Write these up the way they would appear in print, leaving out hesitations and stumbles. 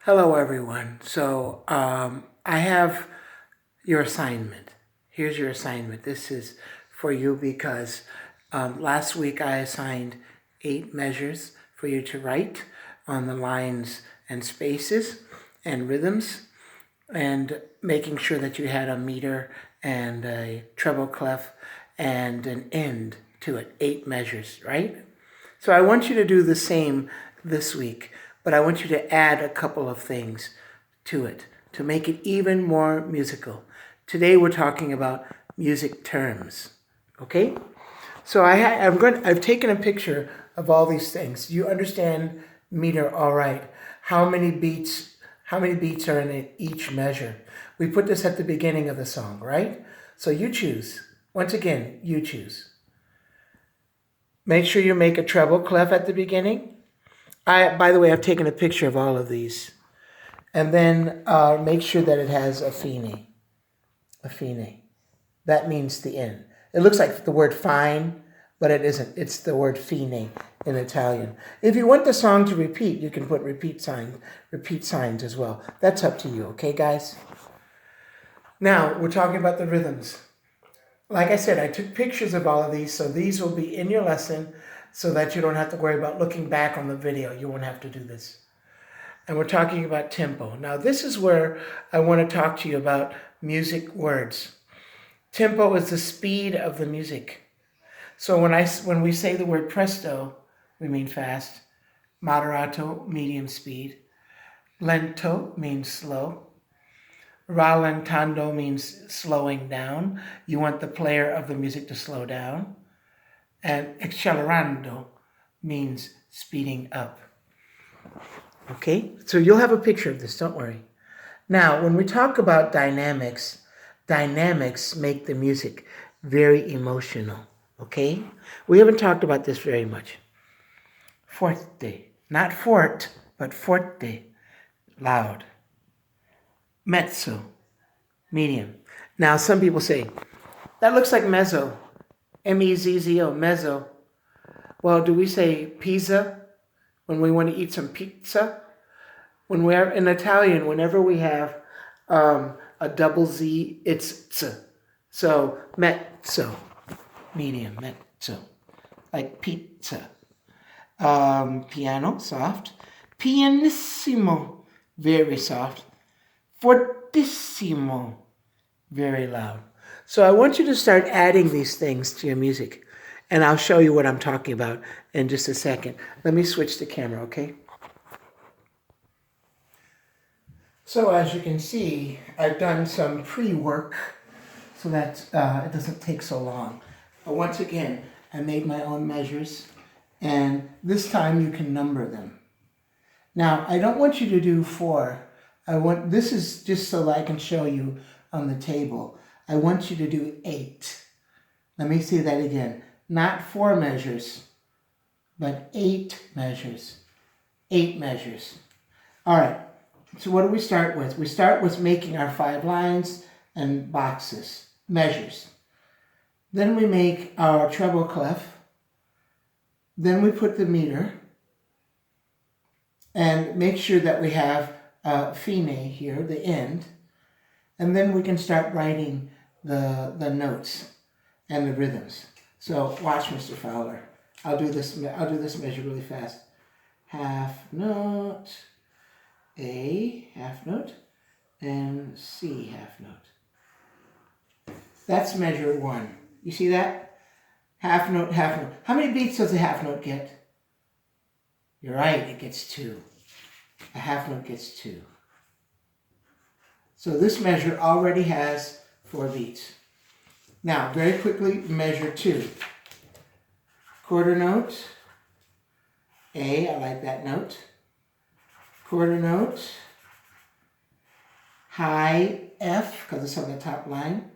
Hello, everyone. I have your assignment. Here's your assignment. This is for you because last week I assigned 8 measures for you to write on the lines and spaces and rhythms, and making sure that you had a meter and a treble clef and an end to it. 8 measures, right? So I want you to do the same this week, but I want you to add a couple of things to it to make it even more musical. Today we're talking about music terms. Okay? So I've taken a picture of all these things. You understand meter all right. How many beats are in each measure? We put this at the beginning of the song, right? So you choose. Once again, you choose. Make sure you make a treble clef at the beginning. By the way, I've taken a picture of all of these. And then make sure that it has a fine. A fine. That means the end. It looks like the word fine, but it isn't. It's the word fine in Italian. If you want the song to repeat, you can put repeat signs as well. That's up to you, okay, guys? Now, we're talking about the rhythms. Like I said, I took pictures of all of these, so these will be in your lesson so that you don't have to worry about looking back on the video. You won't have to do this. And we're talking about tempo. Now, this is where I want to talk to you about music words. Tempo is the speed of the music. So when we say the word presto, we mean fast. Moderato, medium speed. Lento means slow. Rallentando means slowing down. You want the player of the music to slow down. And accelerando means speeding up. Okay, so you'll have a picture of this, don't worry. Now, when we talk about dynamics, dynamics make the music very emotional, okay? We haven't talked about this very much. Forte, not fort, but forte, loud. Mezzo, medium. Now, some people say, that looks like mezzo, M-E-Z-Z-O, mezzo. Well, do we say pizza when we want to eat some pizza? When we're in Italian, whenever we have a double Z, it's tz. So mezzo, medium, mezzo, like pizza. Piano, soft. Pianissimo, very soft. Fortissimo, very loud. So I want you to start adding these things to your music, and I'll show you what I'm talking about in just a second. Let me switch the camera, okay? So as you can see, I've done some pre-work so that it doesn't take so long. But once again, I made my own measures, and this time you can number them. Now, I don't want you to do 4. This is just so that I can show you on the table. I want you to do 8. Let me say that again. Not 4 measures, but 8 measures. 8 measures. All right. So what do we start with? We start with making our 5 lines and boxes, measures. Then we make our treble clef. Then we put the meter. And make sure that we have fine here, the end. And then we can start writing the notes and the rhythms. So watch, Mr. Fowler. I'll do this measure really fast. Half note, A, half note, and C, half note. That's measure 1. You see that? Half note, half note. How many beats does a half note get? You're right, it gets 2. A half note gets 2. So this measure already has 4 beats. Now, very quickly, measure 2. Quarter note, A, I like that note. Quarter note, high F, because it's on the top line.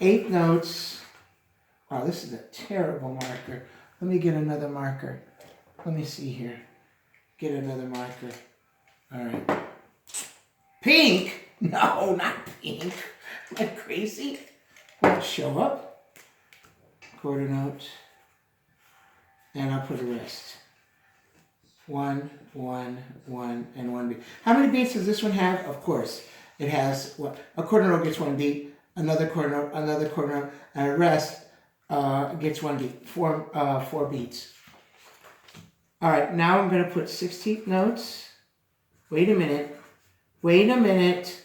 8 notes. Wow, this is a terrible marker. Let me get another marker. Let me see here. Get another marker. All right. Pink? No, not pink. Am I crazy? Let's show up. Quarter note. And I'll put a rest. 1, 1, 1, and 1 beat. How many beats does this one have? Of course, it has what? A quarter note gets 1 beat, another quarter note, and the rest gets 1 beat. 4 beats. All right, now I'm going to put 16th notes. Wait a minute. Wait a minute.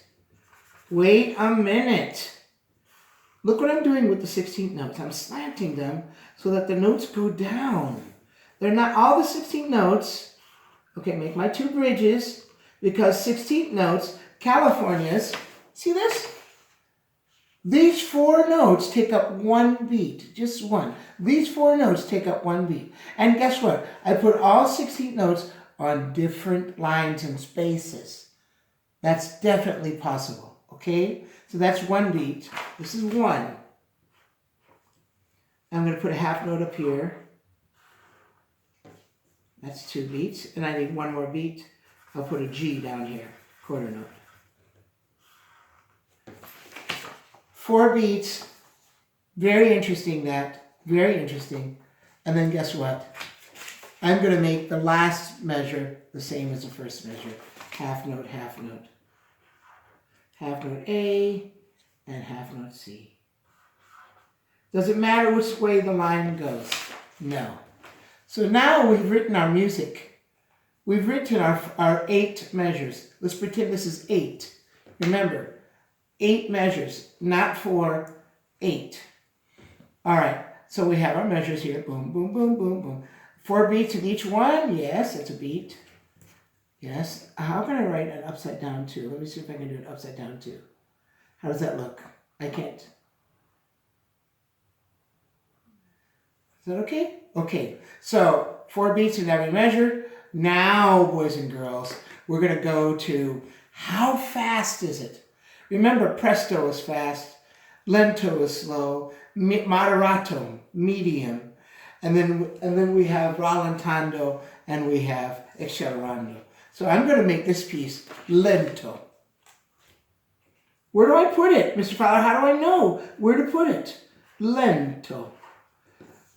Wait a minute. Look what I'm doing with the 16th notes. I'm slanting them so that the notes go down. They're not all the 16th notes. Okay, make my 2 bridges because 16th notes, Californias, see this? These 4 notes take up 1 beat, just 1. These 4 notes take up 1 beat. And guess what? I put all 16 notes on different lines and spaces. That's definitely possible, okay? So that's 1 beat. This is 1. I'm going to put a half note up here. That's 2 beats. And I need 1 more beat. I'll put a G down here, quarter note. 4 beats. Very interesting that. Very interesting. And then guess what? I'm going to make the last measure the same as the first measure. Half note, half note. Half note A and half note C. Does it matter which way the line goes? No. So now we've written our music. We've written our 8 measures. Let's pretend this is 8. Remember, 8 measures, not 4, 8. All right, so we have our measures here. Boom, boom, boom, boom, boom. 4 beats in each one. Yes, that's a beat. Yes. How can I write an upside down 2? Let me see if I can do an upside down 2. How does that look? I can't. Is that okay? Okay. So 4 beats in every measure. Now, boys and girls, we're going to go to how fast is it? Remember, presto is fast, lento is slow, moderato, medium, and then we have rallentando and we have accelerando. So I'm going to make this piece lento. Where do I put it? Mr. Fowler, how do I know where to put it? Lento.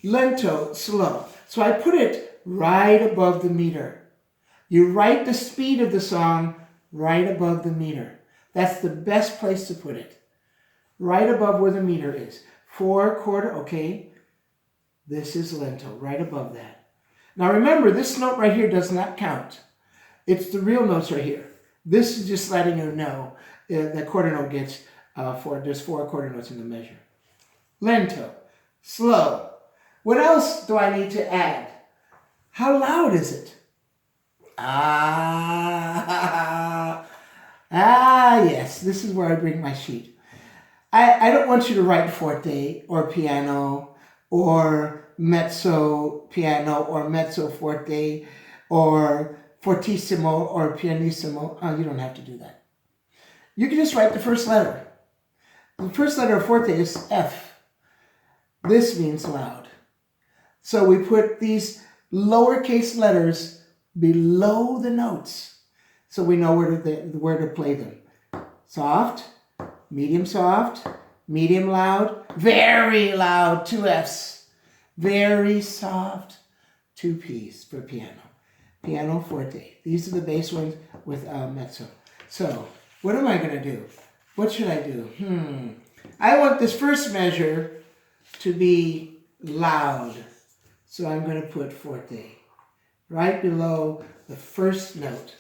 Lento, slow. So I put it right above the meter. You write the speed of the song right above the meter. That's the best place to put it. Right above where the meter is. 4 quarter, okay. This is lento, right above that. Now remember, this note right here does not count. It's the real notes right here. This is just letting you know the quarter note gets there's 4 quarter notes in the measure. Lento, slow. What else do I need to add? How loud is it? Yes, this is where I bring my sheet. I don't want you to write forte or piano or mezzo piano or mezzo forte or fortissimo or pianissimo. You don't have to do that. You can just write the first letter. The first letter of forte is F. This means loud. So we put these lowercase letters below the notes so we know where to play them. Soft, medium loud, very loud, 2 Fs. Very soft, 2 Ps for piano. Piano forte. These are the bass ones with mezzo. So what am I going to do? What should I do? I want this first measure to be loud. So I'm going to put forte right below the first note.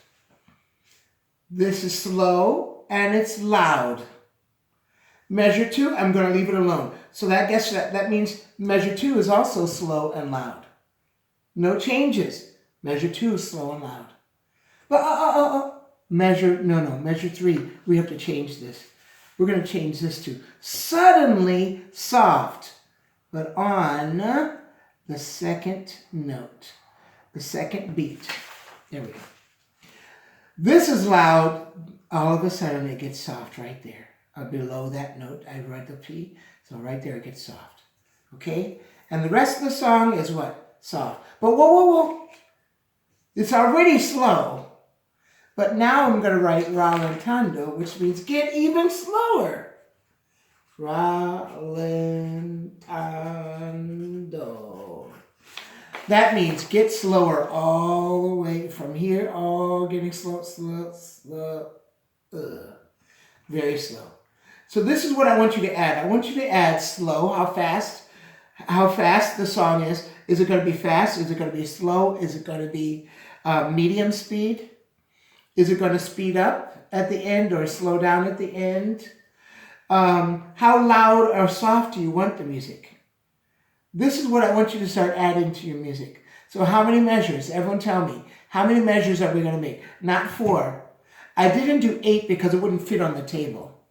This is slow and it's loud. Measure 2, I'm going to leave it alone. So that means measure 2 is also slow and loud. No changes. Measure 2 is slow and loud. Measure 3. We have to change this. We're going to change this to suddenly soft, but on the second note, the second beat. There we go. This is loud. All of a sudden it gets soft right there. Below that note, I write the P. So right there it gets soft. Okay? And the rest of the song is what? Soft. But whoa. It's already slow. But now I'm going to write rallentando, which means get even slower. Rallentando. That means get slower all the way from here, all getting slow, very slow. So this is what I want you to add. I want you to add slow, how fast the song is. Is it going to be fast? Is it going to be slow? Is it going to be medium speed? Is it going to speed up at the end or slow down at the end? How loud or soft do you want the music? This is what I want you to start adding to your music. So how many measures? Everyone tell me. How many measures are we going to make? Not 4. I didn't do 8 because it wouldn't fit on the table.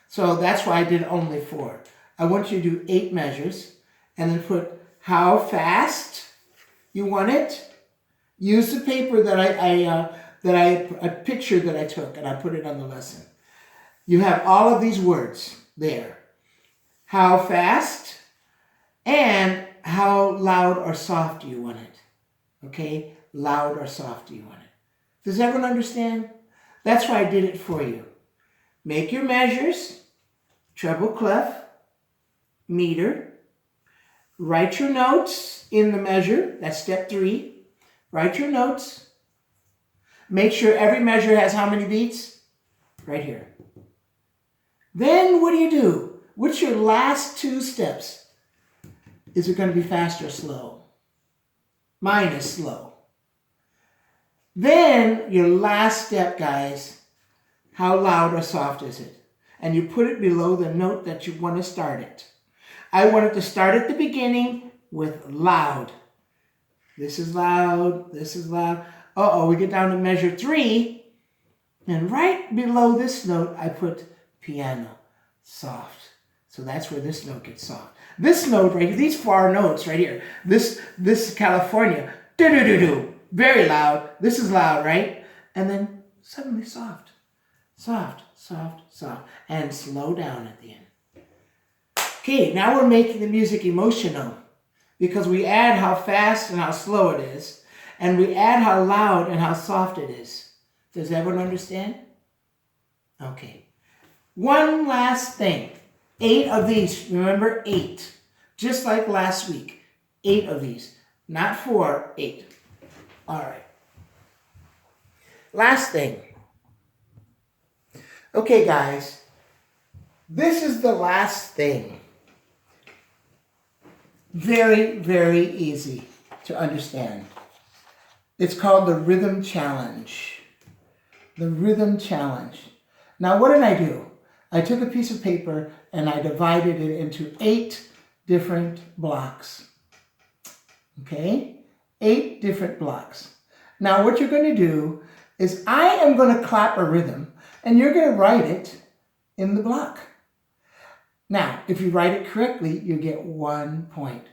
So that's why I did only 4. I want you to do 8 measures and then put how fast you want it. Use the paper that a picture that I took and I put it on the lesson. You have all of these words there. How fast and how loud or soft do you want it? Okay? Loud or soft do you want it? Does everyone understand? That's why I did it for you. Make your measures, treble clef, meter. Write your notes in the measure. That's step 3. Write your notes. Make sure every measure has how many beats? Right here. Then what do? What's your last 2 steps? Is it going to be fast or slow? Mine is slow. Then your last step, guys, how loud or soft is it? And you put it below the note that you want to start it. I want it to start at the beginning with loud. This is loud. This is loud. We get down to measure 3. And right below this note, I put piano, soft. So that's where this note gets soft. This note right here, these 4 notes right here, this California, do-do-do-do, very loud. This is loud, right? And then suddenly soft, soft, soft, soft, and slow down at the end. Okay, now we're making the music emotional because we add how fast and how slow it is, and we add how loud and how soft it is. Does everyone understand? Okay. One last thing. 8 of these. Remember, 8. Just like last week. 8 of these. Not 4, 8. All right. Last thing. Okay, guys. This is the last thing. Very, very easy to understand. It's called the Rhythm Challenge. The Rhythm Challenge. Now, what did I do? I took a piece of paper and I divided it into 8 different blocks. Okay? 8 different blocks. Now, what you're going to do is I am going to clap a rhythm and you're going to write it in the block. Now, if you write it correctly, you get 1 point.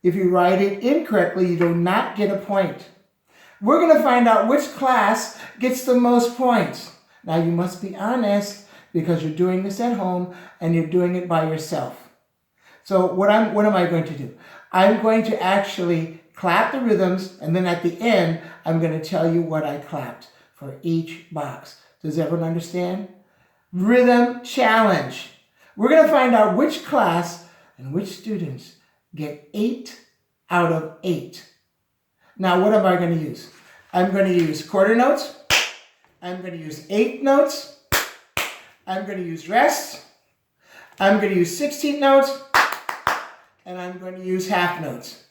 If you write it incorrectly, you do not get a point. We're going to find out which class gets the most points. Now, you must be honest because you're doing this at home and you're doing it by yourself. So what am I going to do? I'm going to actually clap the rhythms, and then at the end, I'm going to tell you what I clapped for each box. Does everyone understand? Rhythm Challenge. We're going to find out which class and which students get 8 out of 8. Now, what am I going to use? I'm going to use quarter notes. I'm going to use 8 notes. I'm going to use rest. I'm going to use 16 notes. And I'm going to use half notes.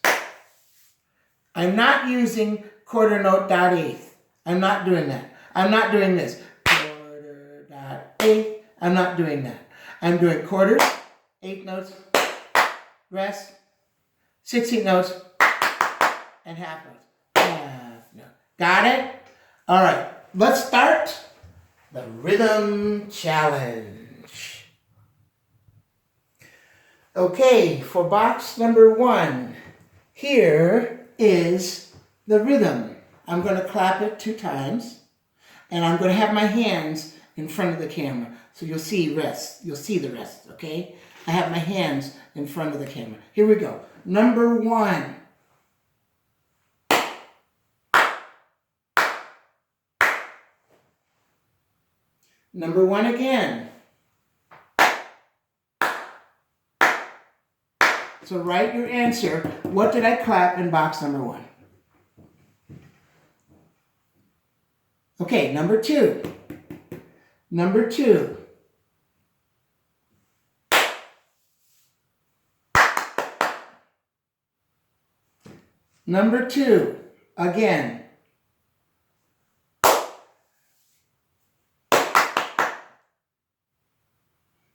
I'm not using quarter note dot eighth. I'm not doing that. I'm not doing this. Quarter dot eighth. I'm not doing that. I'm doing quarters, 8 notes, rest, 16 notes, and half notes. Half note. Got it? All right. Let's start the Rhythm Challenge. Okay, for box number 1, here is the rhythm. I'm going to clap it 2 times, and I'm going to have my hands in front of the camera. So you'll see rest. You'll see the rest, okay? I have my hands in front of the camera. Here we go. Number 1. Number 1 again. So write your answer. What did I clap in box number 1? Okay, number 2. Number 2. Number 2. Again.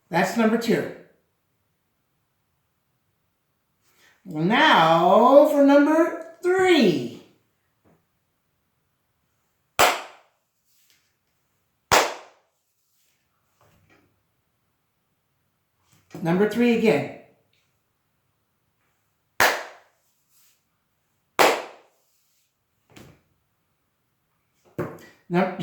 That's number 2. Well, now for number 3. Number 3 again. Now,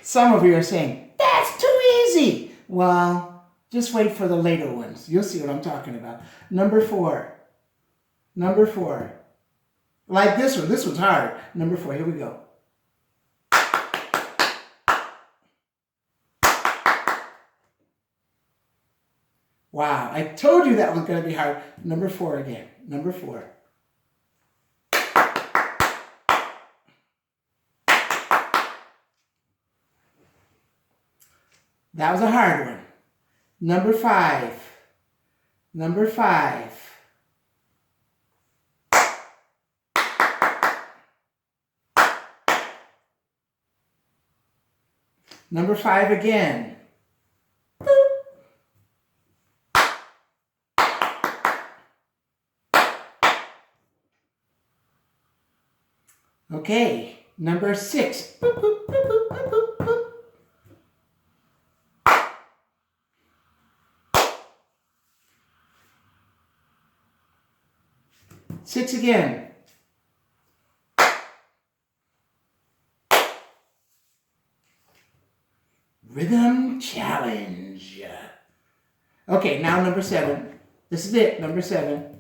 some of you are saying, that's too easy. Well, just wait for the later ones. You'll see what I'm talking about. Number 4. Number 4. Like this one. This one's hard. Number 4. Here we go. Wow. I told you that was going to be hard. Number 4 again. Number 4. That was a hard one. Number 5. Number 5. Number 5 again. Boop. Okay, number 6. Boop, boop, boop, boop, boop, boop, boop. Six again. Rhythm challenge. Okay, now number 7. This is it, number 7.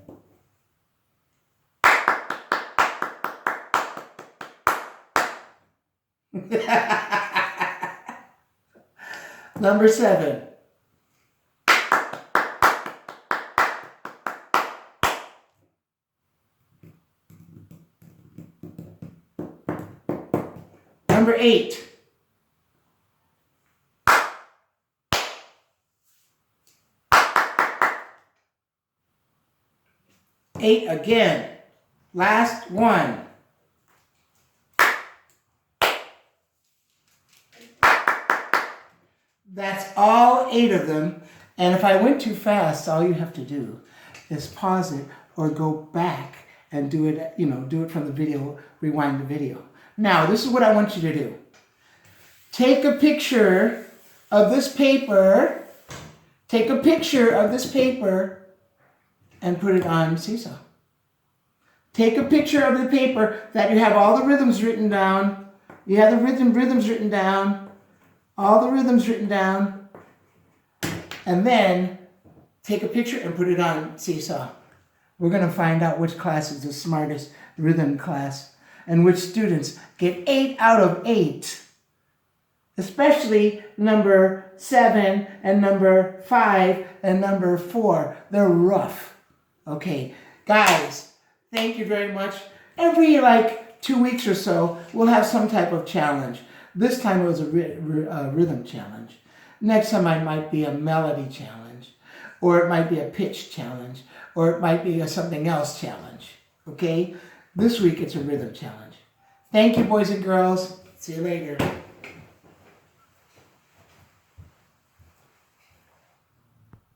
Number 7. Number 8. Eight again. Last one. That's all 8 of them. And if I went too fast, all you have to do is pause it or go back and do it, do it from the video, rewind the video. Now, this is what I want you to do. Take a picture of this paper. Take a picture of this paper and put it on Seesaw. Take a picture of the paper that you have all the rhythms written down. You have the rhythms written down. All the rhythms written down. And then take a picture and put it on Seesaw. We're going to find out which class is the smartest rhythm class and which students get 8 out of 8. Especially number 7 and number 5 and number 4. They're rough. Okay, guys, thank you very much. Every 2 weeks or so, we'll have some type of challenge. This time it was a rhythm challenge. Next time it might be a melody challenge, or it might be a pitch challenge, or it might be a something else challenge. Okay, this week it's a rhythm challenge. Thank you, boys and girls. See you later.